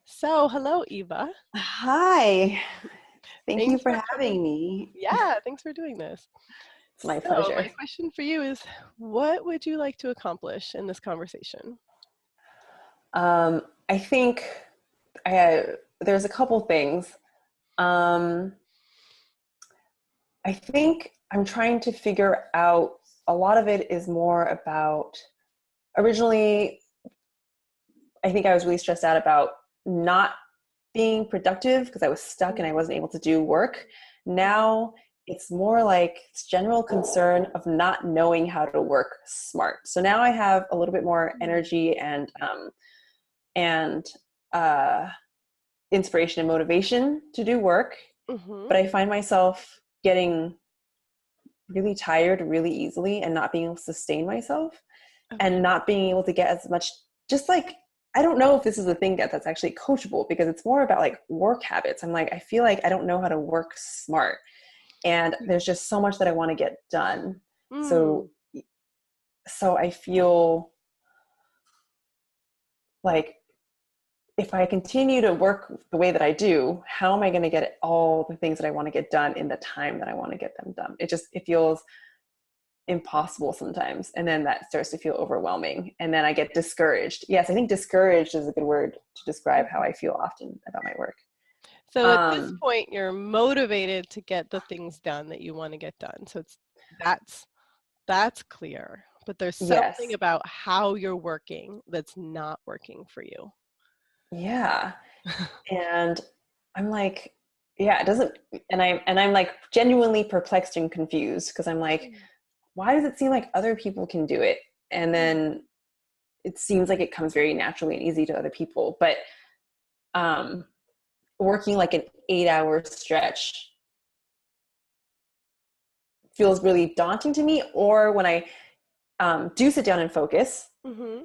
So, hello, Eva. Hi, thank you Thanks for for coming. having me. Yeah, thanks for doing this. It's my So, pleasure. my question for you is, what would you like to accomplish in this conversation? I think there's a couple things. Um, I think I'm trying to figure out a lot of it is more about originally, I think I was really stressed out about not being productive because I was stuck and I wasn't able to do work. Now it's more like it's general concern of not knowing how to work smart. So now I have a little bit more energy and uh, inspiration and motivation to do work, Mm-hmm. but I find myself getting really tired really easily and not being able to sustain myself Okay. and not being able to get as much, just like, I don't know if this is a thing that's actually coachable because it's more about like work habits. I'm like, I feel like I don't know how to work smart and there's just so much that I want to get done. Mm. So so I feel like if I continue to work the way that I do, how am I going to get all the things that I want to get done in the time that I want to get them done? It feels impossible sometimes. And then that starts to feel overwhelming. And then I get discouraged. Yes, I think discouraged is a good word to describe how I feel often about my work. So at this Um, point, you're motivated to get the things done that you want to get done. So that's that's clear. But there's something yes. about how you're working that's not working for you. Yeah. And I'm like, yeah, it doesn't, and I'm like genuinely perplexed and confused because I'm like, why does it seem like other people can do it? And then it seems like it comes very naturally and easy to other people. But um, working like an 8 hour stretch feels really daunting to me. Or when I do sit down and focus, Mm-hmm.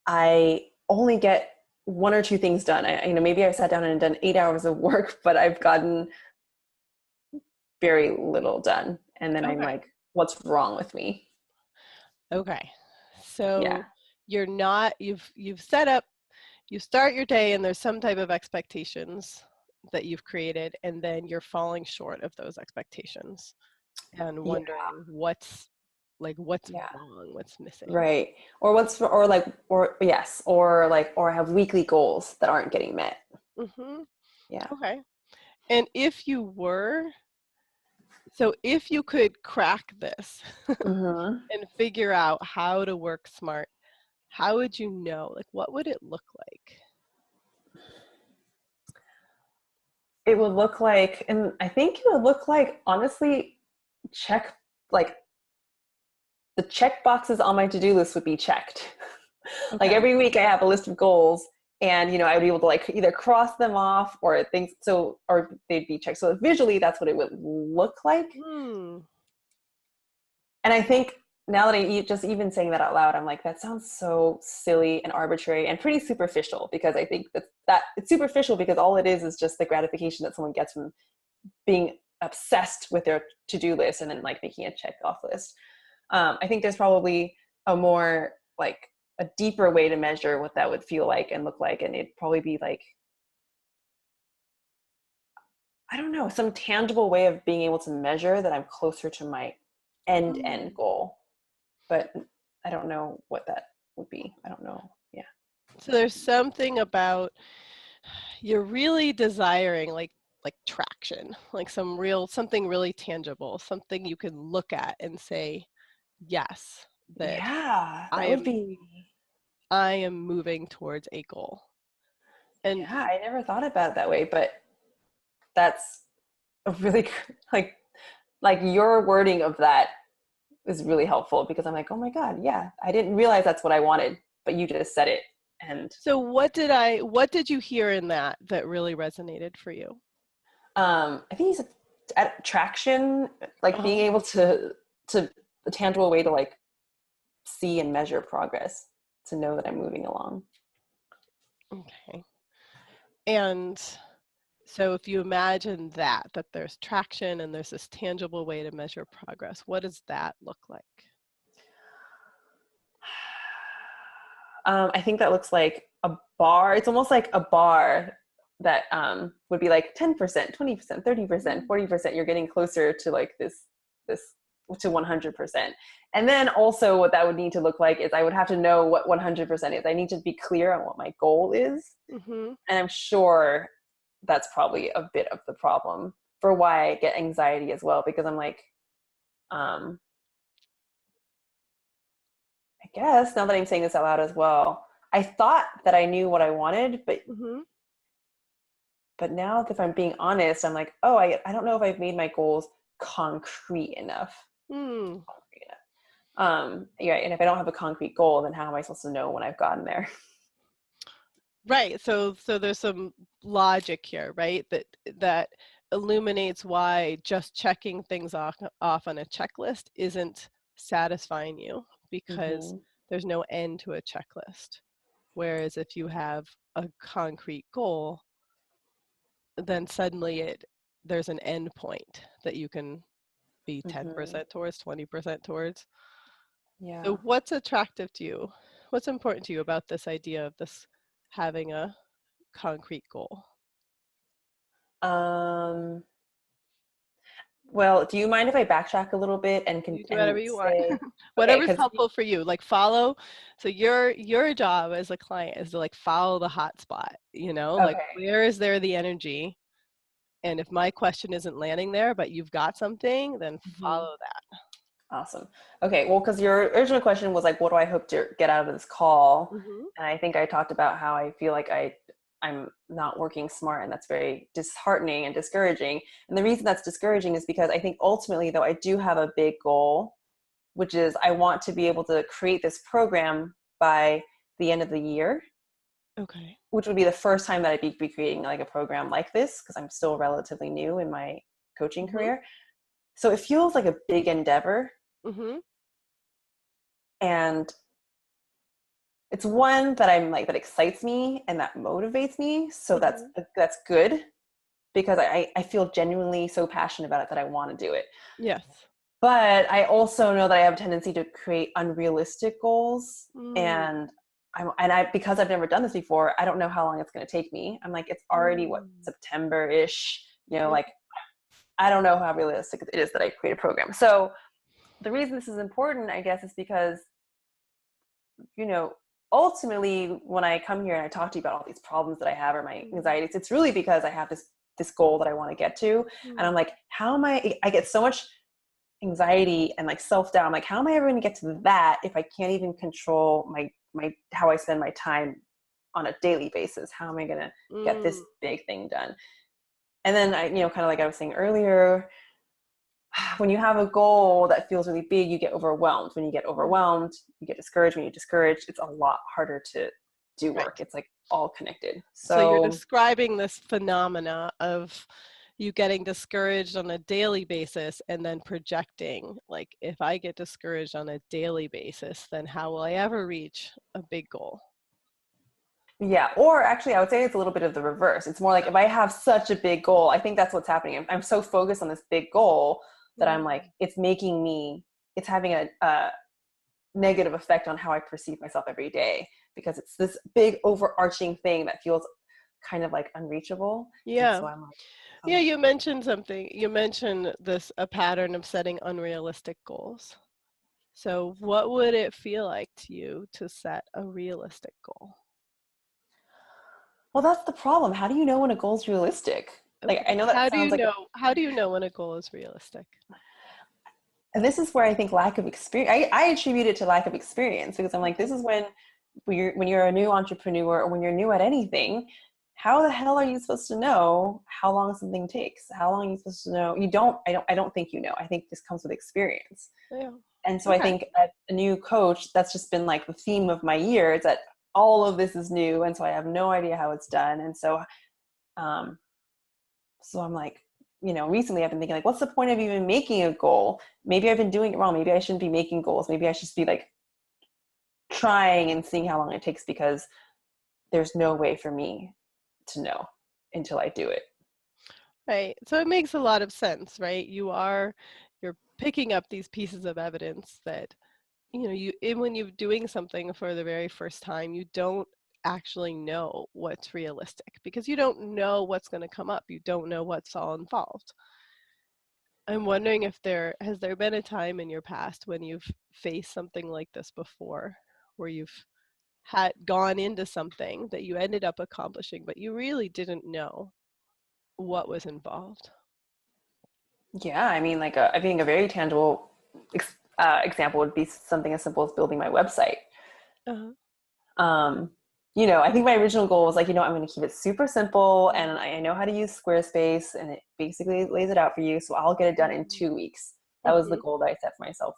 I only get one or two things done. Maybe I've sat down and done 8 hours of work, but I've gotten very little done. And then I'm Okay. like, what's wrong with me? Okay. So Yeah. you've set up, you start your day and there's some type of expectations that you've created, and then you're falling short of those expectations and Yeah. wondering what's Yeah. wrong, what's missing. Right. Or or like, or yes, or like, or I have weekly goals that aren't getting met. Mm-hmm. Yeah. Okay. And if you could crack this Hmm. and figure out how to work smart, how would you know? Like, what would it look like? It would look like, and I think it would look like, honestly, check, like the check boxes on my to-do list would be checked. Like Okay. every week I have a list of goals and I would be able to like either cross them off or things, so, or they'd be checked. So visually that's what it would look like. Hmm. And I think now that I just even saying that out loud, I'm like, that sounds so silly and arbitrary and pretty superficial, because I think that it's superficial because all it is just the gratification that someone gets from being obsessed with their to-do list and then like making a check off list. I think there's probably a more like a deeper way to measure what that would feel like and look like. And it'd probably be like, I don't know, some tangible way of being able to measure that I'm closer to my end Hmm. goal. But I don't know what that would be. I don't know. Yeah. So there's something about you're really desiring like traction, like something really tangible, something you can look at and say, yes, that Yeah, I that would am be. I am moving towards a goal. And Yeah, I never thought about it that way, but that's a really like your wording of that is really helpful, because I'm like, oh my God, yeah, I didn't realize that's what I wanted, but you just said it. And so what did you hear in that really resonated for you? I think he's at traction, like being Uh-huh. able to a tangible way to like see and measure progress, to know that I'm moving along. Okay. And so if you imagine that there's traction and there's this tangible way to measure progress, what does that look like? I think that looks like bar. It's almost like a bar that would be like 10%, 20%, 30%, 40%. You're getting closer to like this to 100%. And then also what that would need to look like is I would have to know what 100% is. I need to be clear on what my goal is. Mm-hmm. And I'm sure that's probably a bit of the problem for why I get anxiety as well, because I'm like, I guess now that I'm saying this out loud as well, I thought that I knew what I wanted, Mm-hmm. but now if I'm being honest, I'm like, oh, I don't know if I've made my goals concrete enough. Mm. Yeah, and if I don't have a concrete goal, then how am I supposed to know when I've gotten there? Right. So there's some logic here, right? That illuminates why just checking things off on a checklist isn't satisfying you, because Mm-hmm. there's no end to a checklist. Whereas if you have a concrete goal, then suddenly there's an end point that you can be Mm-hmm. 10% towards, 20% towards. Yeah. So what's attractive to you? What's important to you about this idea of this having a concrete goal? Um, well, do you mind if I backtrack a little bit and You do whatever and you want. say, okay, Whatever's because helpful for you. Like follow. So your job as a client is to like follow the hot spot, like okay, where is there the energy? And if my question isn't landing there, but you've got something, then mm-hmm. follow that. Awesome. Okay, well, because your original question was like, what do I hope to get out of this call? Mm-hmm. And I think I talked about how I feel like I'm not working smart, and that's very disheartening and discouraging. And the reason that's discouraging is because I think ultimately, though, I do have a big goal, which is I want to be able to create this program by the end of the year, Okay. which would be the first time that I'd be creating like a program like this, because I'm still relatively new in my coaching Mm-hmm. career. So it feels like a big endeavor. Mm-hmm. And it's one that I'm like, that excites me and that motivates me. So Mm-hmm. that's good, because I feel genuinely so passionate about it that I want to do it. Yes. But I also know that I have a tendency to create unrealistic goals, Mm. and because I've never done this before, I don't know how long it's going to take me. I'm like, it's already Mm. September-ish, like I don't know how realistic it is that I create a program. So the reason this is important, I guess, is because, ultimately when I come here and I talk to you about all these problems that I have or my anxieties, it's really because I have this goal that I want to get to. And I'm like, how am I get so much anxiety and like self-doubt. I'm like, how am I ever going to get to that if I can't even control my how I spend my time on a daily basis? How am I going to get this Mm. big thing done? And then I, kind of like I was saying earlier, when you have a goal that feels really big, you get overwhelmed. When you get overwhelmed, you get discouraged. When you're discouraged, it's a lot harder to do work. Right. It's like all connected. So you're So describing this phenomena of you getting discouraged on a daily basis and then projecting, like, if I get discouraged on a daily basis, then how will I ever reach a big goal? yeah, or actually I would say it's a little bit of the reverse. It's more like if I have such a big goal, I think that's what's happening. I'm so focused on this big goal that I'm like, it's having a negative effect on how I perceive myself every day, because it's this big overarching thing that feels kind of like unreachable. And Yeah. so I'm like, Yeah, oh, you mentioned something. You mentioned a pattern of setting unrealistic goals. So what would it feel like to you to set a realistic goal? well, that's the problem. How do you know when a goal is realistic? Like, I know that sounds like, How do you know when a goal is realistic? and this is where I think lack of experience, I attribute it to lack of experience, because I'm like, this is when you're a new entrepreneur, or when you're new at anything, how the hell are you supposed to know how long something takes? How long are you supposed to know? I don't think I think this comes with experience. Yeah. And so I Okay. think as a new coach, that's just been like the theme of my year, is that all of this is new. And so I have no idea how it's done. And um, so I'm like, recently I've been thinking like, what's the point of even making a goal? Maybe I've been doing it wrong. Maybe I shouldn't be making goals. Maybe I should just be like trying and seeing how long it takes, because there's no way for me to know until I do it. Right. So it makes a lot of sense, right? You're picking up these pieces of evidence that, when you're doing something for the very first time, you don't actually know what's realistic because you don't know what's going to come up. You don't know what's all involved. I'm wondering if has there been a time in your past when you've faced something like this before, where you've had gone into something that you ended up accomplishing, but you really didn't know what was involved. Yeah, I mean, like I think a very tangible example would be something as simple as building my website. Uh-huh. Um, I think my original goal was like, I'm going to keep it super simple, and I know how to use Squarespace, and it basically lays it out for you. So I'll get it done in 2 weeks. That was the Mm-hmm. goal that I set for myself.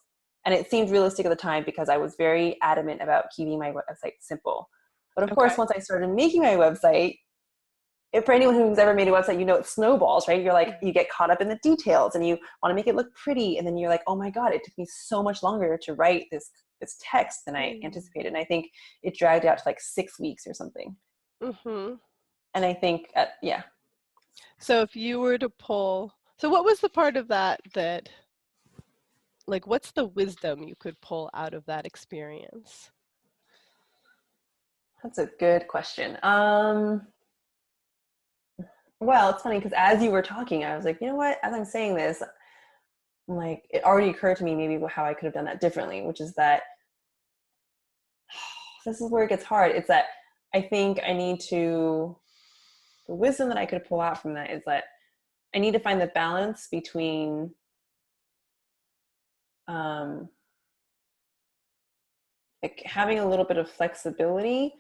And it seemed realistic at the time because I was very adamant about keeping my website simple. But of Okay. course, once I started making my website, for anyone who's ever made a website, it snowballs, right? You're like, you get caught up in the details and you want to make it look pretty. And then you're like, oh my God, it took me so much longer to write this text than I anticipated. And I think it dragged out to like 6 weeks or something. Mm-hmm. And I think, yeah. So if you were to so what was the part of that like, what's the wisdom you could pull out of that experience? That's a good question. Well, it's funny because as you were talking, I was like, you know what? As I'm saying this, like it already occurred to me maybe how I could have done that differently, which is that this is where it gets hard. It's that I think the wisdom that I could pull out from that is that I need to find the balance between like having a little bit of flexibility,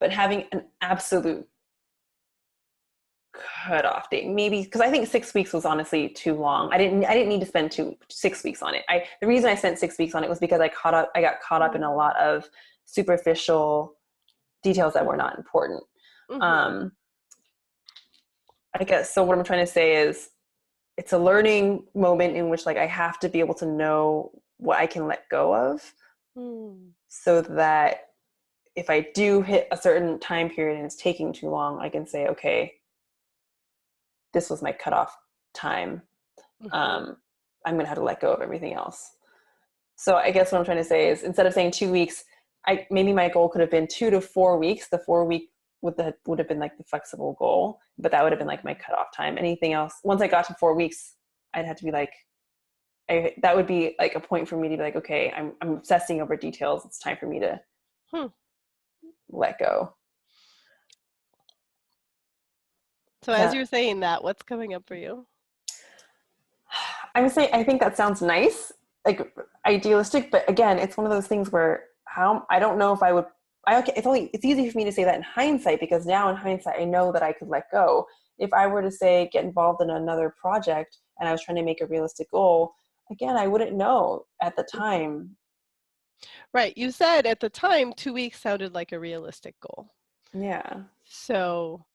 but having an absolute cutoff date. Maybe because I think 6 weeks was honestly too long. I didn't need to spend 6 weeks on it. The reason I spent 6 weeks on it was because I got caught up in a lot of superficial details that were not important. Mm-hmm. I guess so. What I'm trying to say is, it's a learning moment in which like I have to be able to know what I can let go of, so that if I do hit a certain time period and it's taking too long, I can say, okay, this was my cutoff time. Mm-hmm. I'm going to have to let go of everything else. So I guess what I'm trying to say is, instead of saying 2 weeks, maybe my goal could have been 2 to 4 weeks. The 4 week would have been like the flexible goal, but that would have been like my cutoff time. Anything else, once I got to 4 weeks, I'd have to be like, that would be like a point for me to be like, okay, I'm obsessing over details. It's time for me to let go. So as you're saying that, what's coming up for you? I'm saying, I think that sounds nice, like idealistic, but again, it's one of those things where I don't know if I would. It's easy for me to say that in hindsight, because now in hindsight I know that I could let go. If I were to say get involved in another project and I was trying to make a realistic goal, again, I wouldn't know at the time. Right. You said at the time 2 weeks sounded like a realistic goal. Yeah. So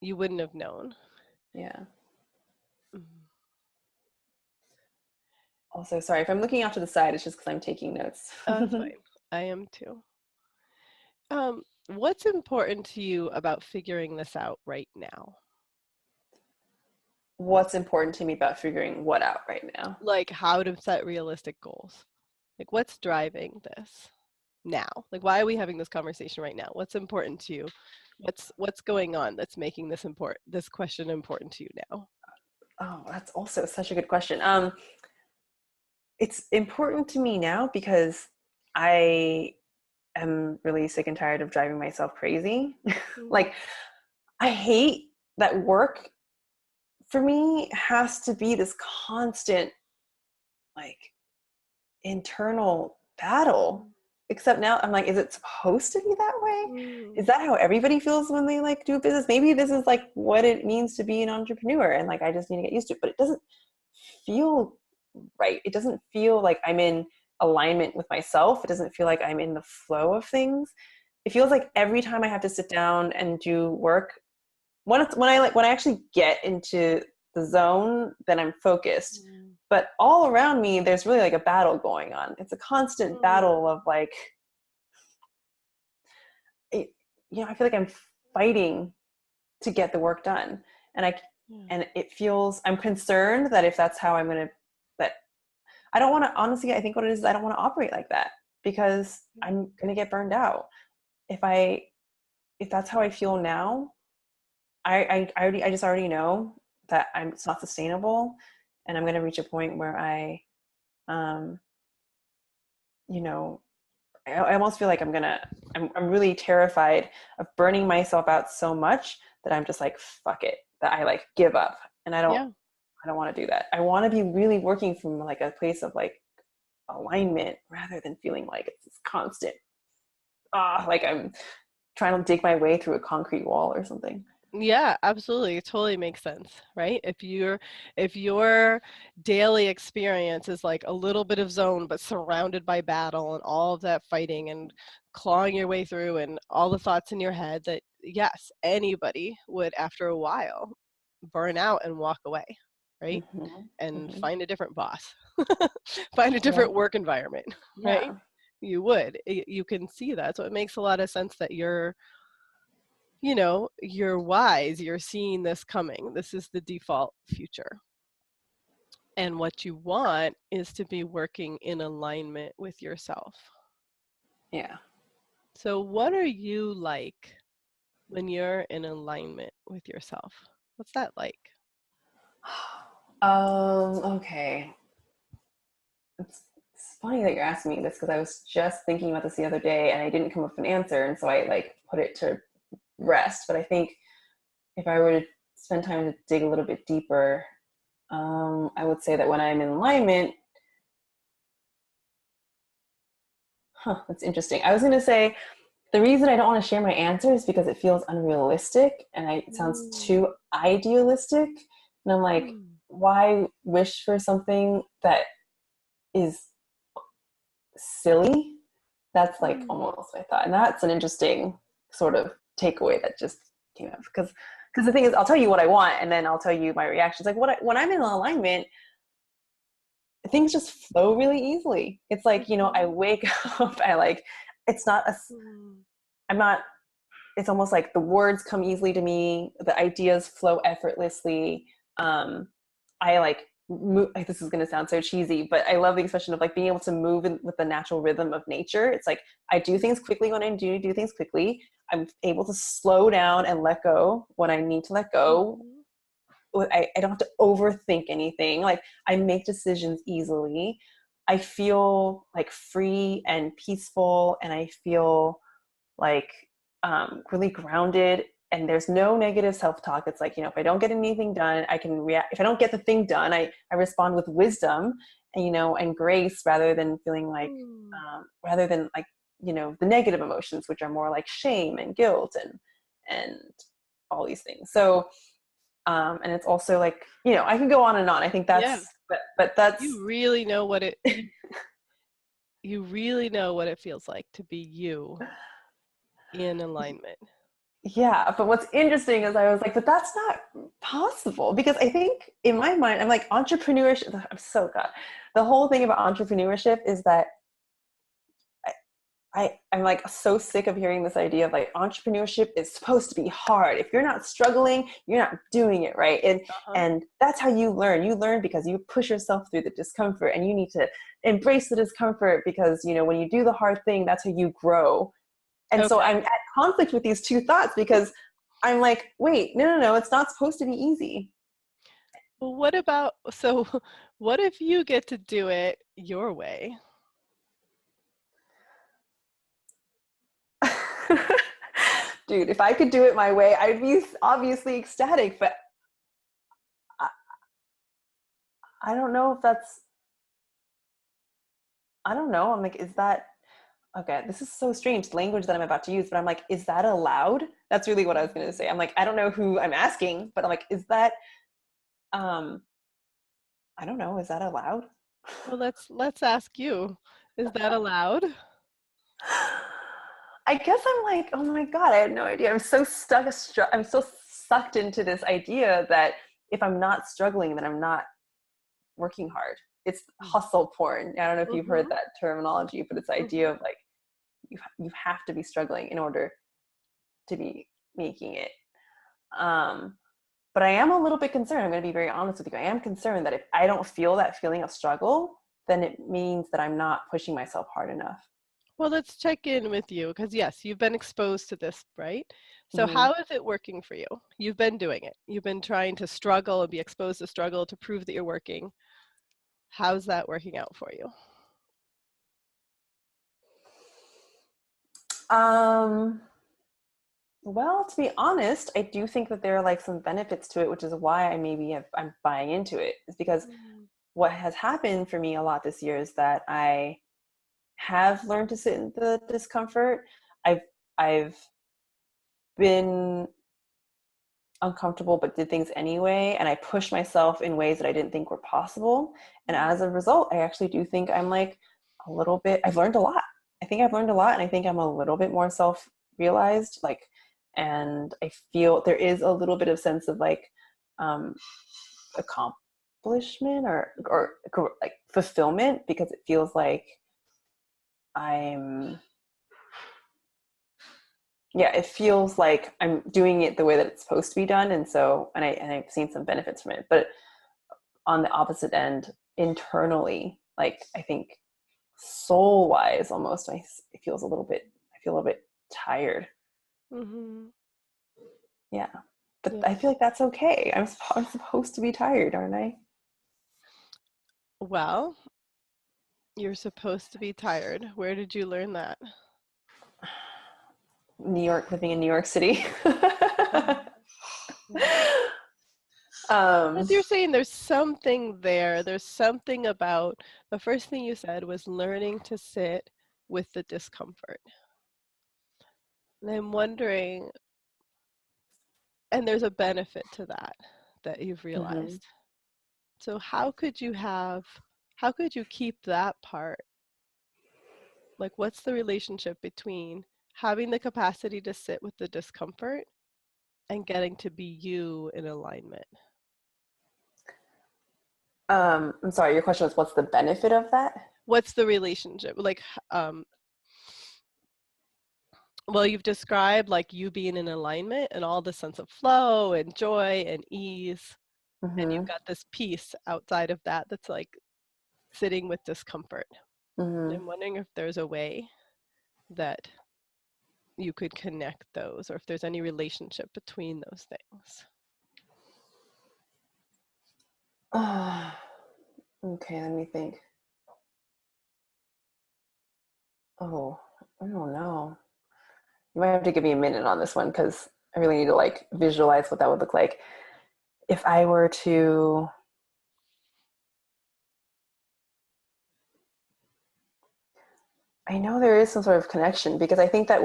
you wouldn't have known. Yeah. Mm-hmm. Also, sorry if I'm looking off to the side, it's just because I'm taking notes. Oh, that's fine. I am too. What's important to you about figuring this out right now? What's important to me about figuring what out right now? Like how to set realistic goals. Like what's driving this now? Like why are we having this conversation right now? What's important to you? What's going on that's making this question important to you now? Oh, that's also such a good question. It's important to me now because I am really sick and tired of driving myself crazy. Like, I hate that work for me has to be this constant, like, internal battle. Except now I'm like, is it supposed to be that way? Is that how everybody feels when they like do a business? Maybe this is like what it means to be an entrepreneur, and like I just need to get used to it. But it doesn't feel right. It doesn't feel like I'm in alignment with myself. It doesn't feel like I'm in the flow of things. It feels like every time I have to sit down and do work, when I actually get into the zone, then I'm focused. But all around me, there's really like a battle going on. It's a constant battle of like, I feel like I'm fighting to get the work done. And it feels, I'm concerned that if that's how I'm going to, that I don't want to, honestly, I think what it is I don't want to operate like that, because I'm going to get burned out. If I if that's how I feel now, I just already know that it's not sustainable, and I'm going to reach a point where um, you know, I almost feel like I'm really terrified of burning myself out so much that I'm just like, fuck it, that I like give up. And Yeah. I don't want to do that. I want to be really working from like a place of like alignment rather than feeling like it's this constant, like I'm trying to dig my way through a concrete wall or something. Yeah, absolutely. It totally makes sense, right? If your daily experience is like a little bit of zone, but surrounded by battle and all of that fighting and clawing your way through and all the thoughts in your head, that yes, anybody would after a while burn out and walk away, right? Mm-hmm. And Mm-hmm. find a different boss, find a Yeah. different work environment, right? Yeah. You would. You can see that. So it makes a lot of sense that you're wise, you're seeing this coming. This is the default future. And what you want is to be working in alignment with yourself. Yeah. So, what are you like when you're in alignment with yourself? What's that like? Okay. It's funny that you're asking me this because I was just thinking about this the other day and I didn't come up with an answer. And so I like put it to rest. But I think if I were to spend time to dig a little bit deeper, I would say that when I'm in alignment, that's interesting. I was going to say the reason I don't want to share my answer is because it feels unrealistic and it sounds Mm. too idealistic. And I'm like, Mm. why wish for something that is silly? That's like Mm. almost my thought. And that's an interesting sort of takeaway that just came up because the thing is, I'll tell you what I want and then I'll tell you my reactions. Like when I'm in alignment, things just flow really easily. It's like, I Mhm. wake up, I like, it's not a, Mm. I'm not, it's almost like the words come easily to me. The ideas flow effortlessly. I like move, like, this is going to sound so cheesy, but I love the expression of like being able to move with the natural rhythm of nature. It's like, I do things quickly when I do things quickly. I'm able to slow down and let go when I need to let go. Mhm. I don't have to overthink anything. Like I make decisions easily. I feel like free and peaceful, and I feel like really grounded. And there's no negative self-talk. It's like, if I don't get anything done, I can react. If I don't get the thing done, I respond with wisdom and, and grace rather than feeling like, Mm. rather than like, the negative emotions, which are more like shame and guilt and all these things. So and it's also like, I can go on and on. I think Yeah, but that's you really know what it you really know what it feels like to be you in alignment. yeah. But what's interesting is I was like, but that's not possible because I think in my mind, I'm like entrepreneurship. I'm so god. The whole thing about entrepreneurship is that I'm like so sick of hearing this idea of like entrepreneurship is supposed to be hard. If you're not struggling, you're not doing it right. And Uh-huh. and that's how you learn. You learn because you push yourself through the discomfort and you need to embrace the discomfort because when you do the hard thing, that's how you grow. And so Okay. I'm at conflict with these two thoughts because I'm like, wait, no, it's not supposed to be easy. Well, what if you get to do it your way? Dude, if I could do it my way, I'd be obviously ecstatic, but I, I don't know if that's, I don't know. I'm like, is that, okay, this is so strange language that I'm about to use, but I'm like, is that allowed? That's really what I was going to say. I'm like, I don't know who I'm asking, but I'm like, is that, um, I don't know, is that allowed? Well, let's ask you. Is that allowed? I guess I'm like, oh my God, I had no idea. I'm so sucked into this idea that if I'm not struggling, then I'm not working hard. It's hustle porn. I don't know if you've heard Mm-hmm. that terminology, but it's the idea of Mm-hmm. like, you have to be struggling in order to be making it. Um, but I am a little bit concerned. I'm going to be very honest with you. I am concerned that if I don't feel that feeling of struggle, then it means that I'm not pushing myself hard enough. Well, let's check in with you because, yes, you've been exposed to this, right? So, Hmm. how is it working for you? You've been doing it. You've been trying to struggle and be exposed to struggle to prove that you're working. How's that working out for you? Um, well, to be honest, I do think that there are like some benefits to it, which is why I'm buying into it. Is because Mm. what has happened for me a lot this year is that I have learned to sit in the discomfort. I've been uncomfortable but did things anyway, and I pushed myself in ways that I didn't think were possible. And as a result, I actually do think I'm like a little bit I've learned a lot. I think I've learned a lot, and I think I'm a little bit more self-realized, like, and I feel there is a little bit of sense of like um accomplishment or like fulfillment, because it feels like I'm yeah, it feels like I'm doing it the way that it's supposed to be done. And so, and I've seen some benefits from it. But on the opposite end, internally, like I think soul wise, almost, it feels I feel a little bit tired. Mm-hmm. Yeah. But Yeah. I feel like that's okay. I'm supposed to be tired, aren't I? Well, you're supposed to be tired. Where did you learn that? New York, living in New York City. Yeah. As um, you're saying, there's something there. There's something about the first thing you said was learning to sit with the discomfort. And I'm wondering, and there's a benefit to that that you've mhm. realized. So how could you keep that part? Like, what's the relationship between having the capacity to sit with the discomfort and getting to be you in alignment? I'm sorry, your question was what's the benefit of that? What's the relationship? Like, well, you've described like you being in alignment and all the sense of flow and joy and ease. And you've Hmm. got this piece outside of that that's like sitting with discomfort. Hmm. I'm wondering if there's a way that you could connect those or if there's any relationship between those things. Okay, let me think. Oh, I don't know. You might have to give me a minute on this one because I really need to like visualize what that would look like. If I were to, I know there is some sort of connection because I think that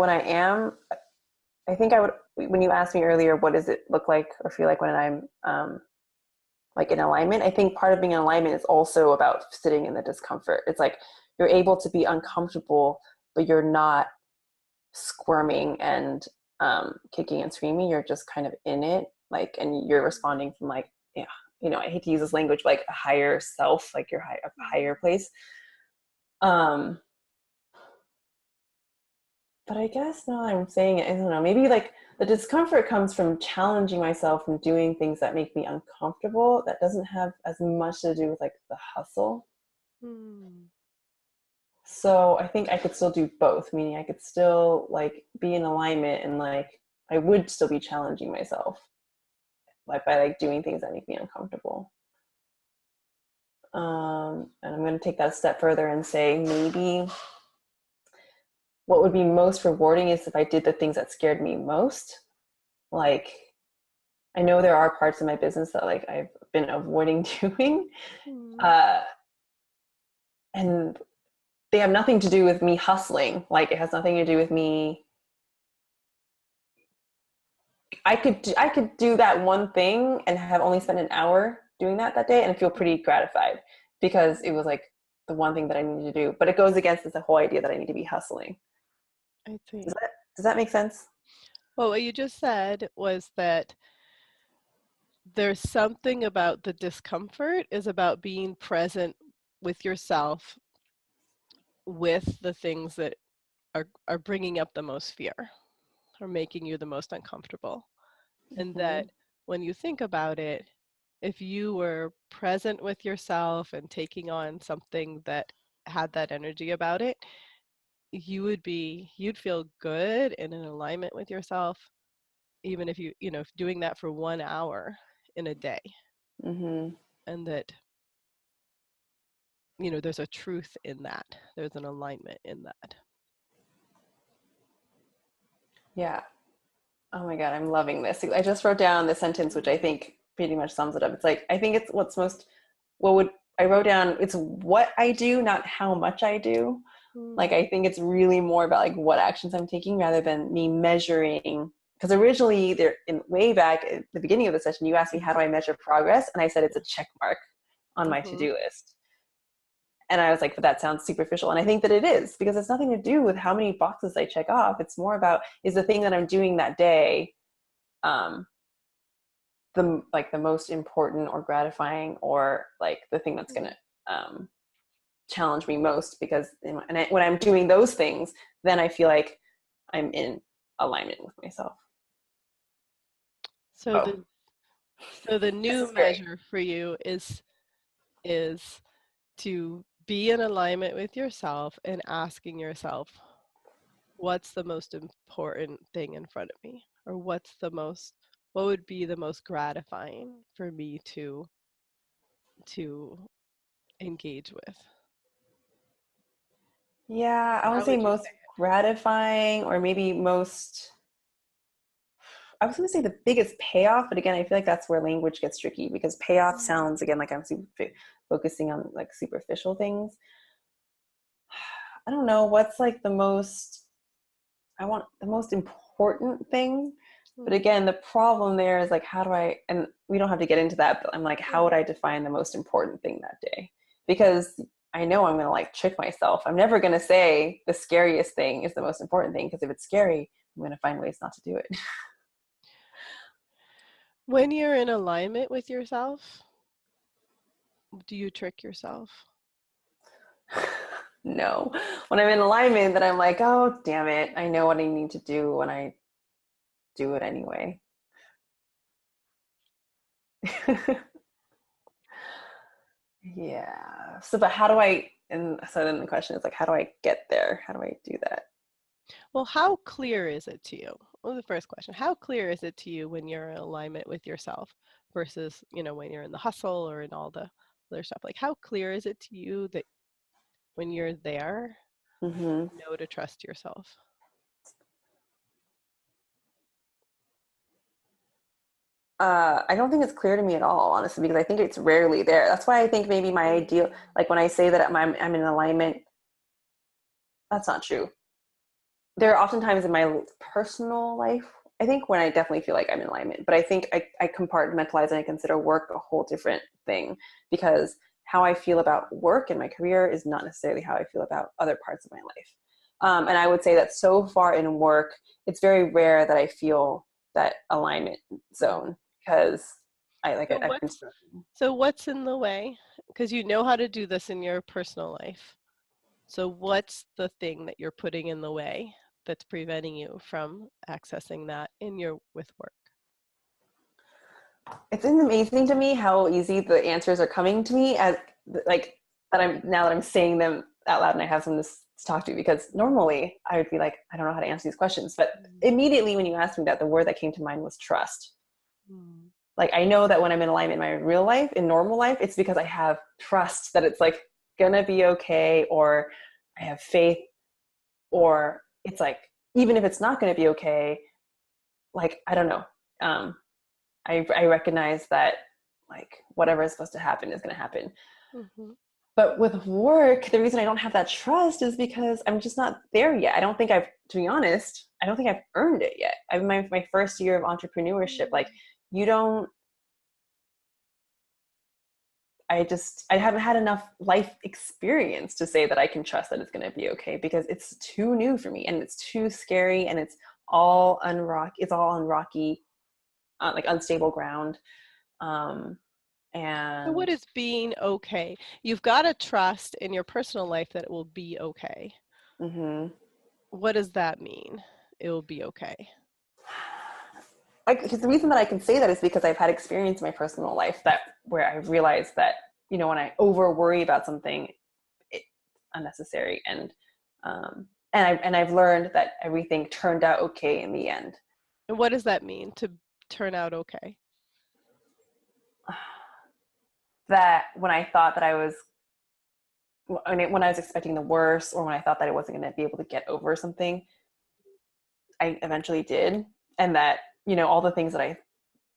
I think I would, when you asked me earlier, what does it look like or feel like when I'm like in alignment? I think part of being in alignment is also about sitting in the discomfort. It's like you're able to be uncomfortable, but you're not squirming and kicking and screaming. You're just kind of in it, like, and you're responding from like, yeah, I hate to use this language, like a higher self, like a higher place. Um, but I guess now I'm saying it, I don't know, maybe like the discomfort comes from challenging myself from doing things that make me uncomfortable. That doesn't have as much to do with like the hustle. Hmm. So I think I could still do both, meaning I could still like be in alignment and like I would still be challenging myself like by like doing things that make me uncomfortable. And I'm going to take that a step further and say maybe what would be most rewarding is if I did the things that scared me most. Like I know there are parts of my business that like I've been avoiding doing, Hmm. uh, and they have nothing to do with me hustling. Like it has nothing to do with me. I could do that one thing and have only spent an hour doing that day and feel pretty gratified because it was like the one thing that I needed to do. But it goes against this whole idea that I need to be hustling. I see. Does that make sense? Well, what you just said was that there's something about the discomfort is about being present with yourself with the things that are bringing up the most fear or making you the most uncomfortable. And Mm-hmm. that when you think about it, if you were present with yourself and taking on something that had that energy about it, you'd feel good and in alignment with yourself, even if if doing that for 1 hour in a day, Mm-hmm. and that, there's a truth in that. There's an alignment in that. Yeah. Oh my God, I'm loving this. I just wrote down the sentence, which I think pretty much sums it up. It's like, I think it's I wrote down, it's what I do, not how much I do. Like, I think it's really more about like what actions I'm taking rather than me measuring. Because originally way back at the beginning of the session, you asked me, how do I measure progress? And I said, it's a check mark on my to-do list. And I was like, but that sounds superficial. And I think that it is, because it's nothing to do with how many boxes I check off. It's more about, is the thing that I'm doing that day the most important or gratifying, or like the thing that's going to challenge me most? Because when I'm doing those things, then I feel like I'm in alignment with myself. So the new measure for you is to be in alignment with yourself and asking yourself, what's the most important thing in front of me? Or what would be the most gratifying for me to engage with? Yeah, I would say most gratifying, or maybe most, I was going to say the biggest payoff, but again, I feel like that's where language gets tricky, because payoff sounds, again, like I'm focusing on like superficial things. I don't know what's like the most important thing. But again, the problem there is like, and we don't have to get into that, but I'm like, how would I define the most important thing that day? Because I know I'm going to like trick myself. I'm never going to say the scariest thing is the most important thing, because if it's scary, I'm going to find ways not to do it. When you're in alignment with yourself, do you trick yourself? No. When I'm in alignment, then I'm like, oh, damn it. I know what I need to do when I do it anyway. Yeah. And so then the question is like, how do I get there? How do I do that? Well, how clear is it to you? Well, the first question, how clear is it to you when you're in alignment with yourself versus, when you're in the hustle or in all the other stuff? Like, how clear is it to you that when you're there, you know to trust yourself? I don't think it's clear to me at all, honestly, because I think it's rarely there. That's why I think maybe my ideal, like when I say that I'm in alignment, that's not true. There are oftentimes in my personal life, I think, when I definitely feel like I'm in alignment, but I think I compartmentalize and I consider work a whole different thing, because how I feel about work and my career is not necessarily how I feel about other parts of my life. And I would say that so far in work, it's very rare that I feel that alignment zone, because so what's in the way? Because you know how to do this in your personal life. So what's the thing that you're putting in the way that's preventing you from accessing that with work? It's amazing to me how easy the answers are coming to me, as like now that I'm saying them out loud and I have someone to talk to, because normally I would be like, I don't know how to answer these questions. But immediately when you asked me that, the word that came to mind was trust. Like, I know that when I'm in alignment in my real life, in normal life, it's because I have trust that it's like gonna be okay, or I have faith, or it's like, even if it's not gonna be okay, like, I don't know. I recognize that like whatever is supposed to happen is going to happen. But with work, the reason I don't have that trust is because I'm just not there yet. To be honest, I don't think I've earned it yet. I'm my first year of entrepreneurship. Like, I haven't had enough life experience to say that I can trust that it's going to be okay, because it's too new for me, and it's too scary, and it's all on rocky, like unstable ground. And so what is being okay? You've got to trust in your personal life that it will be okay. What does that mean? It will be okay. Because the reason that I can say that is because I've had experience in my personal life where I've realized that, when I over worry about something, it's unnecessary. And and I've learned that everything turned out okay in the end. And what does that mean, to turn out okay? That when I thought that when I was expecting the worst, or when I thought that I wasn't going to be able to get over something, I eventually did. And that, all the things that I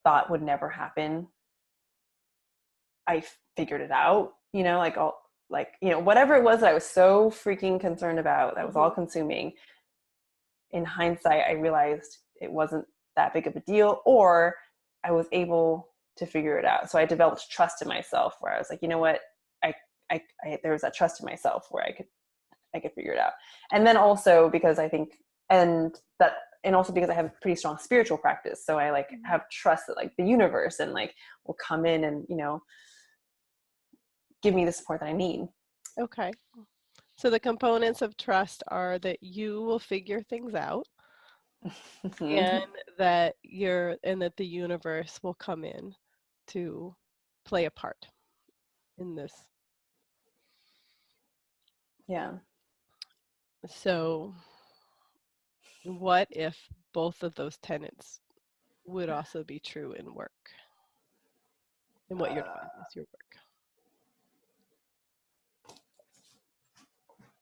thought would never happen, I figured it out, whatever it was that I was so freaking concerned about, that was all consuming. In hindsight, I realized it wasn't that big of a deal, or I was able to figure it out. So I developed trust in myself, where I was like, you know what, there was that trust in myself where I could figure it out. And then also because I think, and also because I have a pretty strong spiritual practice. So I have trust that the universe and will come in and, give me the support that I need. Okay. So the components of trust are that you will figure things out, and that the universe will come in to play a part in this. Yeah. So what if both of those tenets would also be true in work, in what you're doing with your work?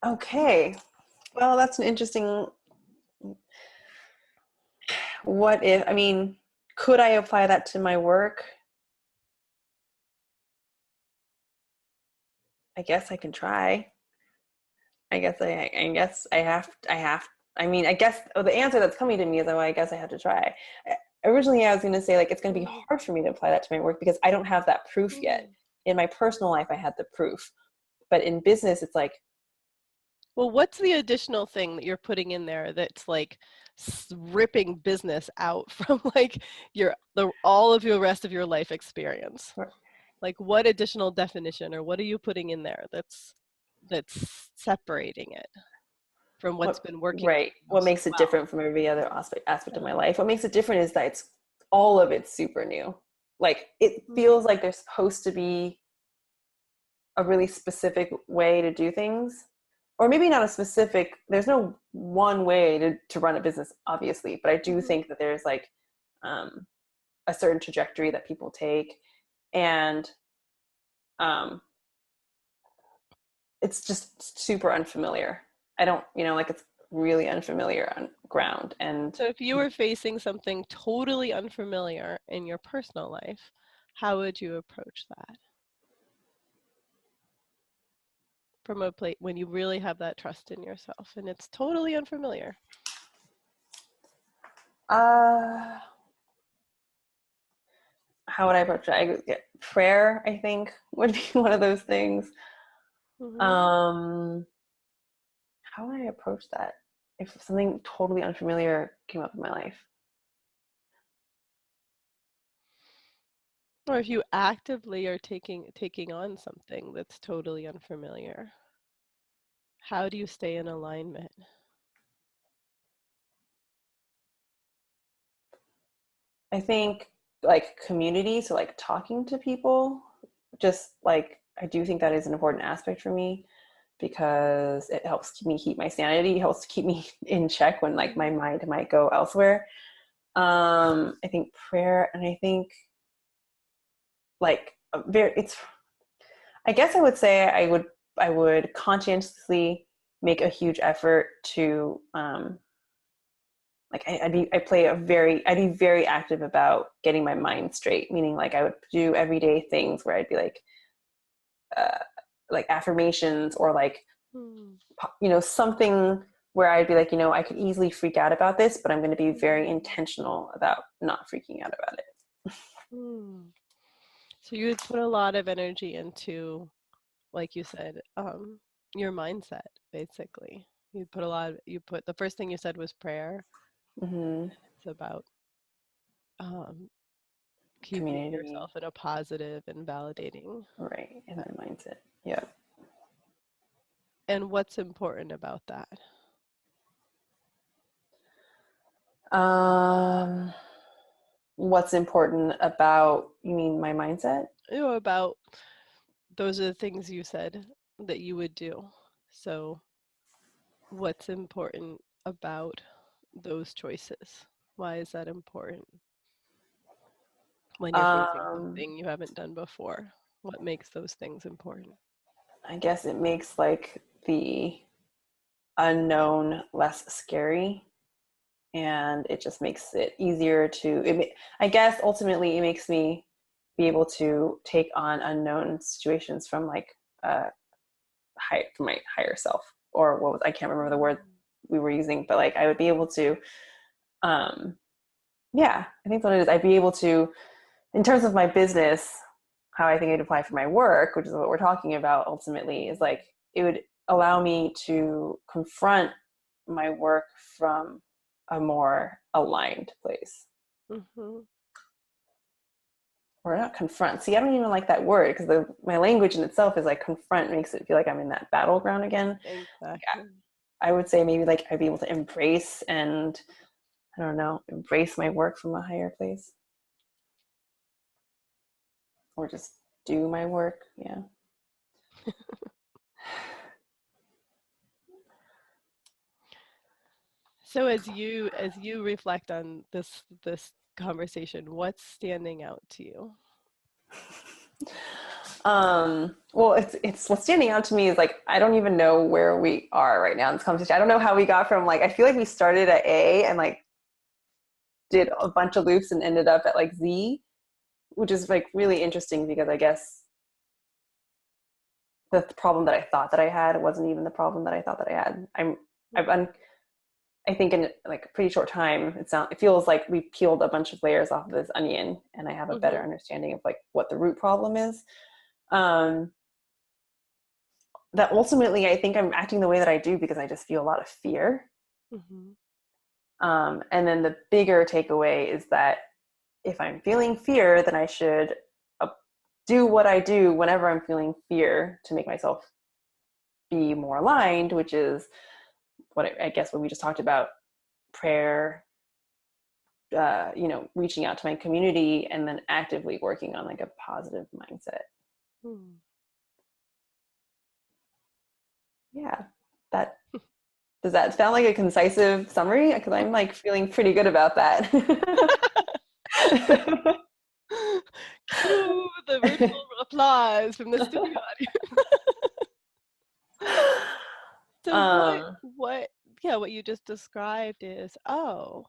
Okay. Well, that's an interesting, what if, could I apply that to my work? I guess I can try. I guess I have, I guess the answer that's coming to me is, I guess I have to try. Originally, I was going to say it's going to be hard for me to apply that to my work because I don't have that proof yet. In my personal life, I had the proof, but in business, it's well, what's the additional thing that you're putting in there that's ripping business out from all of your rest of your life experience? What additional definition, or what are you putting in there that's separating it from what's been working? Right. What makes it different from every other aspect of my life? What makes it different is that all of it's super new. It feels like there's supposed to be a really specific way to do things, or maybe not a specific, there's no one way to run a business, obviously, but I do think that there's a certain trajectory that people take, and it's just super unfamiliar. I don't, it's really unfamiliar on ground. And so if you were facing something totally unfamiliar in your personal life, how would you approach that? From a place when you really have that trust in yourself and it's totally unfamiliar. How would I approach it? Prayer, I think, would be one of those things. How would I approach that if something totally unfamiliar came up in my life? Or if you actively are taking on something that's totally unfamiliar, how do you stay in alignment? I think community, so talking to people, just I do think that is an important aspect for me, because it helps me keep my sanity, it helps to keep me in check when my mind might go elsewhere. I think prayer, and I think I guess I would say I would conscientiously make a huge effort to I'd be very active about getting my mind straight, meaning I would do everyday things where I'd be affirmations, or something where I'd be I could easily freak out about this, but I'm going to be very intentional about not freaking out about it. So you would put a lot of energy into, like you said, your mindset, basically. The first thing you said was prayer. It's about keeping community, yourself in a positive and validating. Right, in that mindset. Yeah. And what's important about that? What's important about, you mean my mindset? About those are the things you said that you would do. So what's important about those choices? Why is that important when you're facing Um, something you haven't done before? What makes those things important? I guess it makes like the unknown less scary, and it just makes it easier I guess ultimately it makes me be able to take on unknown situations from like from my higher self, or I can't remember the word we were using, but like I would be able to um yeah, I think what it is, I'd be able to, in terms of my business, how I think it'd apply for my work, which is what we're talking about ultimately, is like it would allow me to confront my work from a more aligned place. Mm-hmm. Or not confront. See, I don't even like that word, because my language in itself is like confront makes it feel like I'm in that battleground again. Yeah. Exactly. I would say maybe like I'd be able to embrace and, I don't know, embrace my work from a higher place, or just do my work. Yeah. So as you reflect on this conversation, what's standing out to you? Well, it's what's standing out to me is like I don't even know where we are right now in this conversation. I don't know how we got from, like, I feel like we started at A and like did a bunch of loops and ended up at like Z, which is like really interesting, because I guess the problem that I thought that I had wasn't even the problem that I thought that I had. I think in like a pretty short time, it feels like we peeled a bunch of layers off of this onion, and I have a better Mm-hmm. understanding of like what the root problem is. Um, that ultimately, I think I'm acting the way that I do because I just feel a lot of fear. Mm-hmm. And then the bigger takeaway is that if I'm feeling fear, then I should do what I do whenever I'm feeling fear to make myself be more aligned, which is I guess what we just talked about: prayer, reaching out to my community, and then actively working on like a positive mindset. Hmm. Yeah, that does that sound like a concisive summary? Because I'm like feeling pretty good about that. Cue the virtual applause from the studio audience. So um, what you just described is, oh,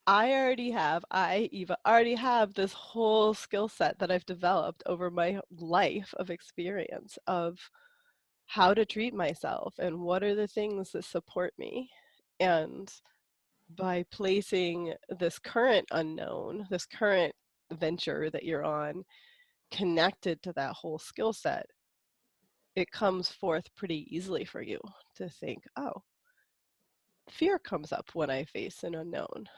Eva already have this whole skill set that I've developed over my life of experience of how to treat myself and what are the things that support me. And by placing this current unknown, this current venture that you're on, connected to that whole skill set, it comes forth pretty easily for you to think, oh, fear comes up when I face an unknown.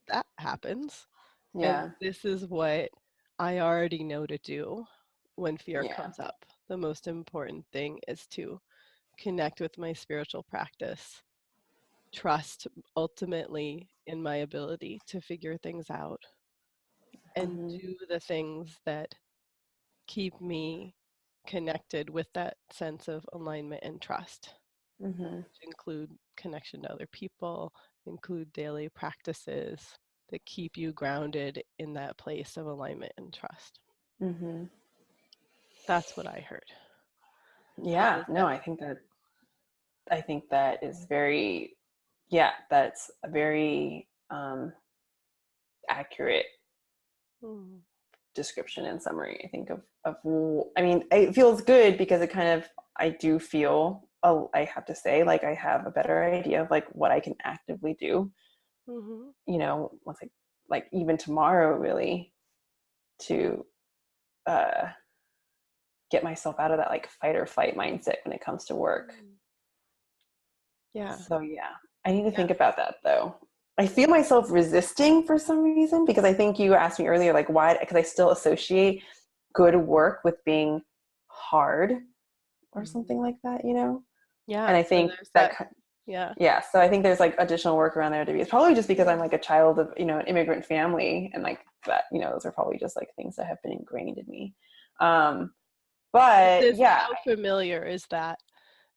That happens. And yeah, this is what I already know to do when fear yeah, comes up. The most important thing is to connect with my spiritual practice, trust ultimately in my ability to figure things out, and mm-hmm. do the things that keep me connected with that sense of alignment and trust, Mm-hmm. which include connection to other people, include daily practices that keep you grounded in that place of alignment and trust. Mm-hmm. That's what I heard. How Yeah, does no, that? I think that is very, yeah, that's a very accurate Hmm. description and summary, I think, of I mean, it feels good because it kind of, I do feel, I have to say, like I have a better idea of like what I can actively do, Mm-hmm. once like even tomorrow, really, to uh get myself out of that like fight or flight mindset when it comes to work. Yeah. So yeah, I need to Yeah. think about that though. I feel myself resisting for some reason, because I think you asked me earlier, like why, because I still associate good work with being hard or Mhm. something like that, And Yeah. I So think there's that, that. Yeah. yeah, so I think there's like additional work around there to be. It's probably just because I'm like a child of, an immigrant family, and like that, those are probably just like things that have been ingrained in me. Um, Is but this yeah, how familiar is that?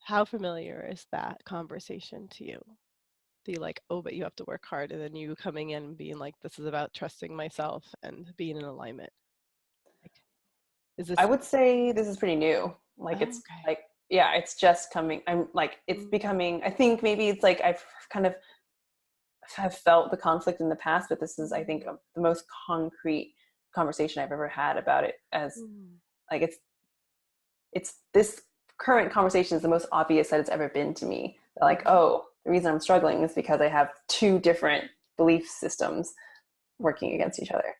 How familiar is that conversation to you? The like, oh, but you have to work hard, and then you coming in and being like, this is about trusting myself and being in alignment. Like, is I this? would say this is pretty new. Like Oh, it's okay. like, yeah, it's just coming. I'm like, it's Mm, becoming, I think maybe it's like I've kind of have felt the conflict in the past, but this is, I think, the most concrete conversation I've ever had about it. As mm, like, it's this current conversation is the most obvious that it's ever been to me. Like, mhm. oh, the reason I'm struggling is because I have two different belief systems working against each other.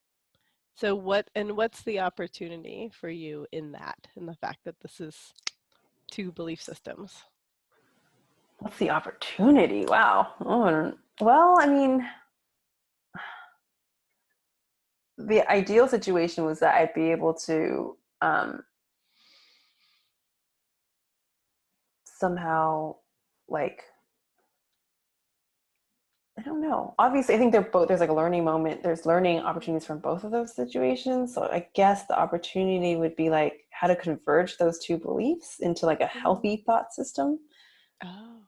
So what's the opportunity for you in that, in the fact that this is two belief systems? What's the opportunity? Wow. Oh, well, I mean, the ideal situation was that I'd be able to somehow, like, I don't know. Obviously, I think they're both, there's like a learning moment. There's learning opportunities from both of those situations. So I guess the opportunity would be like how to converge those two beliefs into like a Mm. healthy thought system. Oh.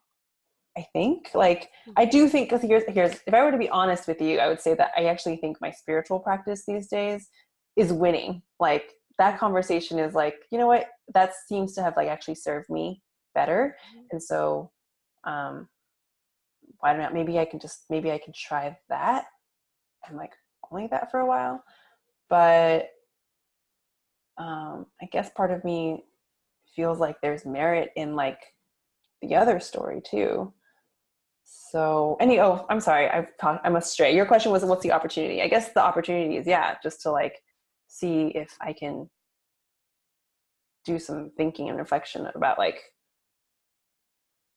I think, like, I Mhm. do think, because here's if I were to be honest with you, I would say that I actually think my spiritual practice these days is winning. Like that conversation is like, you know what, that seems to have like actually served me better. Mhm. And so um why not, maybe I can try that and like only that for a while. But I guess part of me feels like there's merit in like the other story too. So, oh, I'm sorry, I'm astray. Your question was, what's the opportunity? I guess the opportunity is, yeah, just to like see if I can do some thinking and reflection about like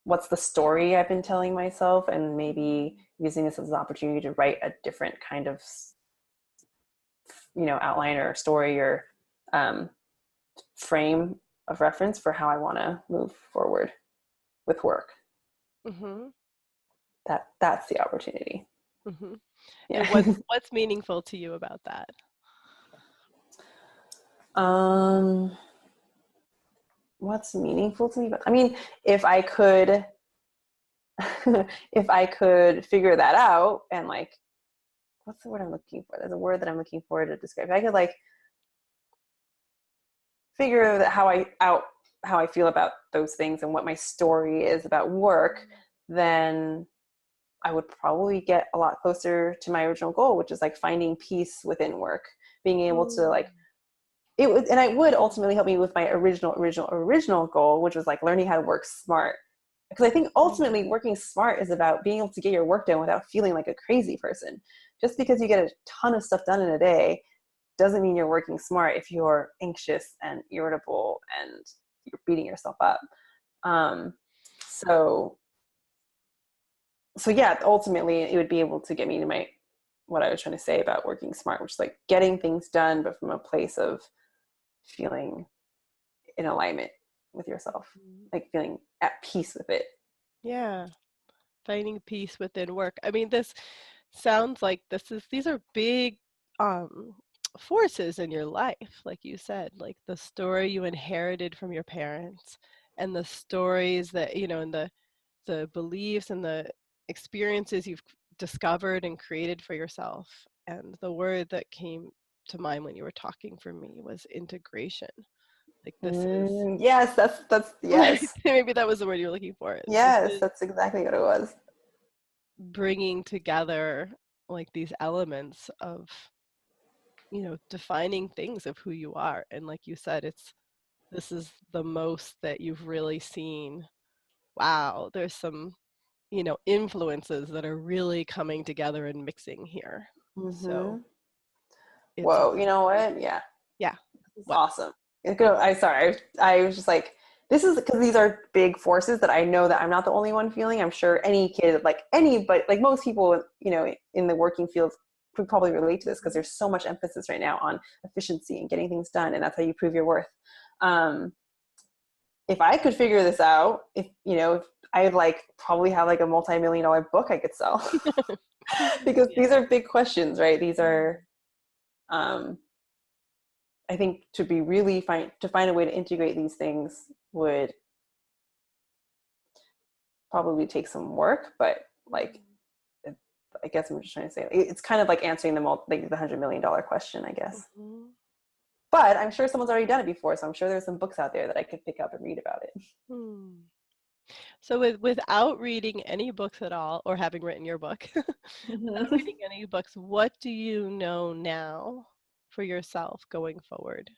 what's the story I've been telling myself, and maybe using this as an opportunity to write a different kind of, outline or story or um, frame of reference for how I want to move forward with work. Mhm. That's the opportunity. Mhm. And Yeah. what's meaningful to you about that? um what's meaningful to me, but I mean, if I could if I could figure that out, and like, what's the word I'm looking for, there's a word that I'm looking for to describe, if I could like figure that how I feel about those things and what my story is about work, then I would probably get a lot closer to my original goal, which is like finding peace within work, being able to Mm. like, it would, and it would ultimately help me with my original goal, which was like learning how to work smart. Because I think Mm. ultimately working smart is about being able to get your work done without feeling like a crazy person. Just because you get a ton of stuff done in a day doesn't mean you're working smart if you're anxious and irritable and you're beating yourself up. Um, so so yeah, ultimately it would be able to get me to my, what I was trying to say about working smart, which is like getting things done, but from a place of feeling in alignment with yourself, Mm. like feeling at peace with it. Yeah, finding peace within work. I mean, this sounds like these are big um forces in your life, like you said, like the story you inherited from your parents and the stories that, and the beliefs and the experiences you've discovered and created for yourself. And the word that came to mind when you were talking for me was integration. Like this is Yes, that's like yes, maybe that was the word you were looking for. This yes, is that's exactly what it was. bringing together like these elements of, defining things of who you are. And like you said, this is the most that you've really seen. Wow, there's some, influences that are really coming together and mixing here. So Mm-hmm. it's Whoa, you know what? Yeah, yeah. it's What? awesome. I was just like, this is because these are big forces that I know that I'm not the only one feeling. I'm sure any kid, like anybody, like most people, in the working field could probably relate to this, because there's so much emphasis right now on efficiency and getting things done, and that's how you prove your worth. Um, if I could figure this out, if I'd like probably have like a multi-million-dollar book I could sell, because Yeah. these are big questions, right? These are, um, I think, to find a way to integrate these things would probably take some work, but like, I guess I'm just trying to say it's kind of like answering like the $100 million question, I guess. Mhm. But I'm sure someone's already done it before, so I'm sure there's some books out there that I could pick up and read about it. Hmm. So without reading any books at all, or having written your book, without reading any books, what do you know now for yourself going forward?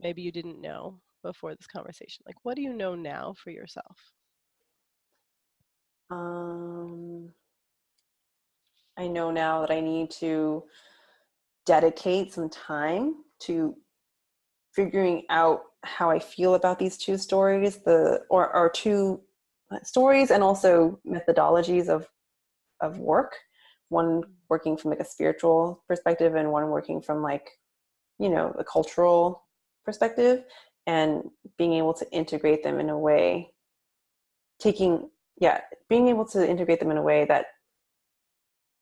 Maybe you didn't know before this conversation. Like, what do you know now for yourself? I know now that I need to dedicate some time to figuring out how I feel about these two stories, or two stories, and also methodologies of work. One working from like a spiritual perspective, and one working from like, a cultural perspective, and being able to integrate them in a way, being able to integrate them in a way that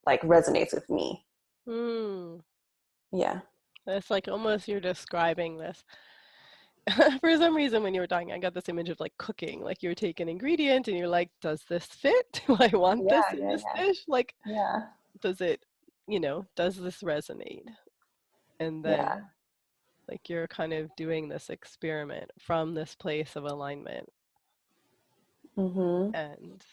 like resonates with me. Hmm. Yeah. It's like almost you're describing this. For some reason, when you were talking, I got this image of like cooking. Like you're taking an ingredient and you're like, does this fit? Do I want this Yeah, in yeah, this yeah. dish? Like, Yeah. does it, does this resonate? And Yeah. then like you're kind of doing this experiment from this place of alignment. Mm-hmm. And